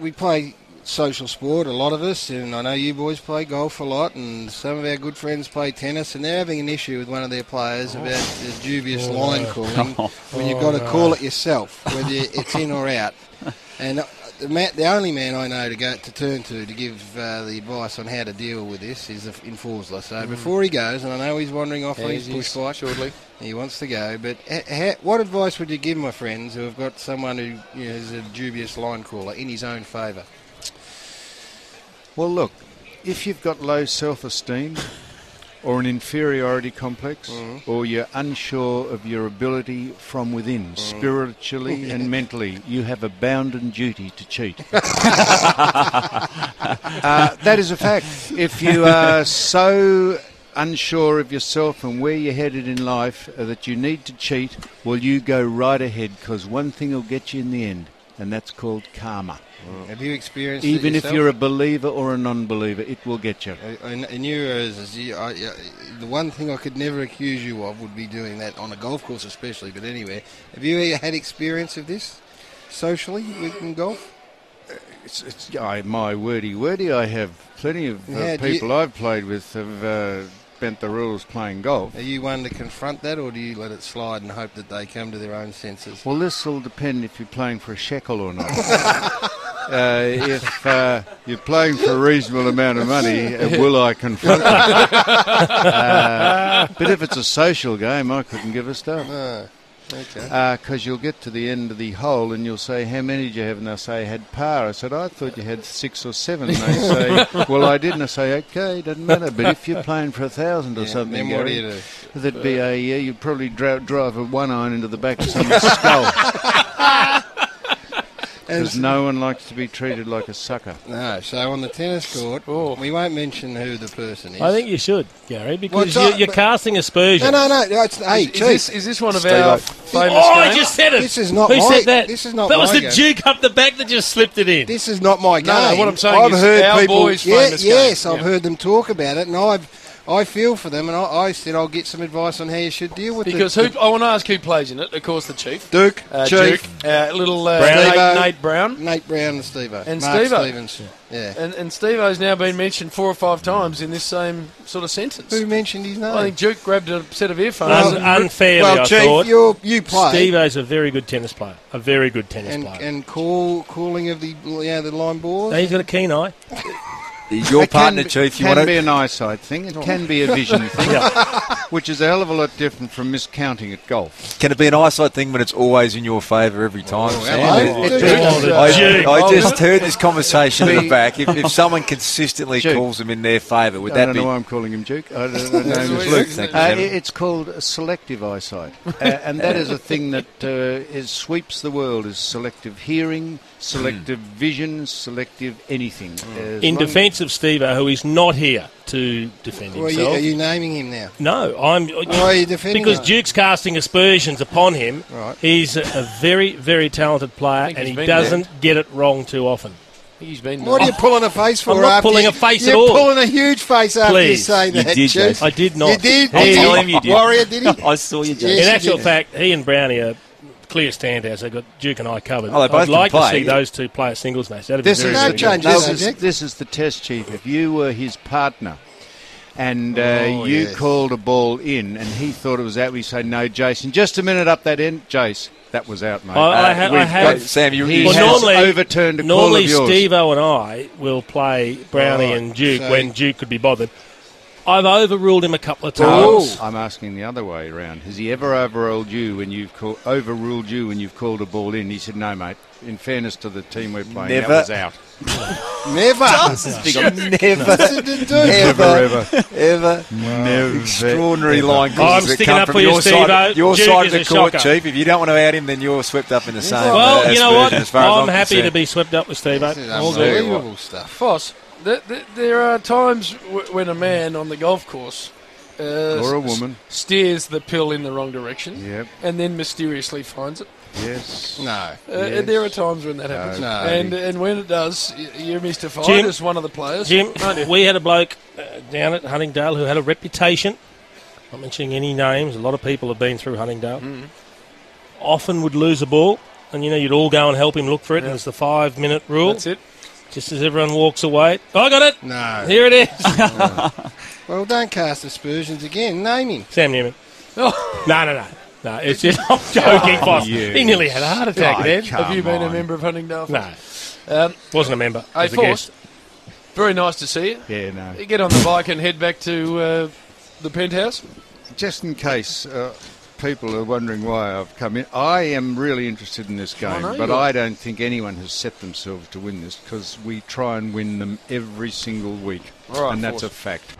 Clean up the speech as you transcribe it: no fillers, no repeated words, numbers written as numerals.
we play social sport, a lot of us, and I know you boys play golf a lot, and some of our good friends play tennis, and they're having an issue with one of their players about the dubious line calling when you've got to call it yourself, whether it's in or out. And the only man I know to turn to give the advice on how to deal with this is in Forsler. So before he goes, and I know he's wandering off on his push bike shortly, he wants to go, but what advice would you give my friends who have got someone who is a dubious line caller in his own favour? Well, look, if you've got low self-esteem or an inferiority complex or you're unsure of your ability from within, spiritually and mentally, you have a bounden duty to cheat. That is a fact. If you are so unsure of yourself and where you're headed in life that you need to cheat, well, you go right ahead, because one thing will get you in the end, and that's called karma. Have you experienced even it yourself? If you're a believer or a non-believer, it will get you. And you, the one thing I could never accuse you of would be doing that on a golf course, especially, but anywhere. Have you had experience of this socially in golf? My wordy, I have plenty of people I've played with have bent the rules playing golf. Are you one to confront that, or do you let it slide and hope that they come to their own senses? Well, this will depend if you're playing for a shekel or not. If you're playing for a reasonable amount of money, will I confront them? But if it's a social game, I couldn't give a stuff. Okay. Because you'll get to the end of the hole and you'll say, how many did you have? And they'll say, I had par. I said, I thought you had 6 or 7. And they say, well, I didn't. I say, okay, doesn't matter. But if you're playing for 1,000 or something, then what do you do? That'd be you'd probably drive a one iron into the back of someone's skull. Because no one likes to be treated like a sucker. No, so on the tennis court, we won't mention who the person is. I think you should, Gary, because you're casting aspersions. No. Is this one of our famous games? I just said it. This is not Who my said that? This is not that my was the game. Duke up the back that just slipped it in. This is not my game. No, what I'm saying I've is heard our people, boys' famous game. Yes, I've heard them talk about it, and I feel for them, and I said I'll get some advice on how you should deal with it. Because I want to ask who plays in it. Of course, the Chief. Duke, Chief. Little Brown. Nate Brown. Nate Brown and Steve-O. And Mark Steve-O. Stevens. Yeah. And Steve-O's now been mentioned 4 or 5 times in this same sort of sentence. Who mentioned his name? I think Duke grabbed a set of earphones. Unfairly, well, I Chief, thought. you play. Steve-O's a very good tennis player. A very good tennis player. And calling of the line balls. He's got a keen eye. He's your partner, Chief. It can be an eyesight thing. It can be a vision thing, which is a hell of a lot different from miscounting at golf. Can it be an eyesight thing when it's always in your favour every time? I I just heard this conversation in the back. If someone consistently calls them in their favour, would that be... I don't know why I'm calling him Duke. I don't know his name is Luke. It's called a selective eyesight. And that is a thing that sweeps the world, is selective hearing, selective vision, selective anything. In defence of Steve-O, who is not here to defend himself. Are you naming him now? No, Why are you defending because him? Duke's casting aspersions upon him. Right. He's a very, very talented player, and he doesn't get it wrong too often. He's been. What are you pulling a face for? I'm not pulling a face at all. You're pulling a huge face after you say that, did, Chief. I did not. You did? I'll tell him you did. Warrior, did he? I saw you, Jason. Yes, In you actual did. fact, he and Brownie are clear standouts. They've got Duke and I covered. Oh, they both I'd like can to play. see those two play a singles match. That'd be This very, is very no good. change. this is the test, Chief. If you were his partner and you yes. called a ball in and he thought it was out, we say, no, Jason, just a minute up that end. Jace, that was out, mate. I have Sam, He you has normally- overturned a call Normally, of yours. Steve-O and I will play Brownie and Duke when Duke could be bothered. I've overruled him a couple of times. I'm asking the other way around. Has he ever overruled you when you've called a ball in? He said, no, mate. In fairness to the team we're playing, Never. that was out. Never. Never. Extraordinary line I'm calls that sticking come up from for you, your Steve-O. side, your Duke side is of a the court, shocker. Chief. If you don't want to out him, then you're swept up in the same. Well, you know what? aspersion as far as I'm happy concerned. to be swept up with Steve-O. This is All good. unbelievable stuff. Foss, there are times when a man on the golf course Or a woman. steers the pill in the wrong direction Yep. and then mysteriously finds it. Yes. No. And there are times when that happens. No. And when it does, you're mystified Jim, as one of the players. Jim, we had a bloke down at Huntingdale who had a reputation. Not mentioning any names. A lot of people have been through Huntingdale. Often would lose a ball, and you'd all go and help him look for it. And it's the 5-minute rule. That's it. Just as everyone walks away. Oh, I got it! No. Here it is. Well, don't cast aspersions again. Name him. Sam Newman. Oh. No, it's just, I'm joking, Foss. yes. He nearly had a heart attack then. Have you been a member of Huntingdale? No, wasn't a member. Hey, Was a Foss, guest. very nice to see you. Yeah, no. You get on the bike and head back to the penthouse. Just in case people are wondering why I've come in, I am really interested in this game, but I don't think anyone has set themselves to win this because we try and win them every single week, All right, and that's Foss. a fact.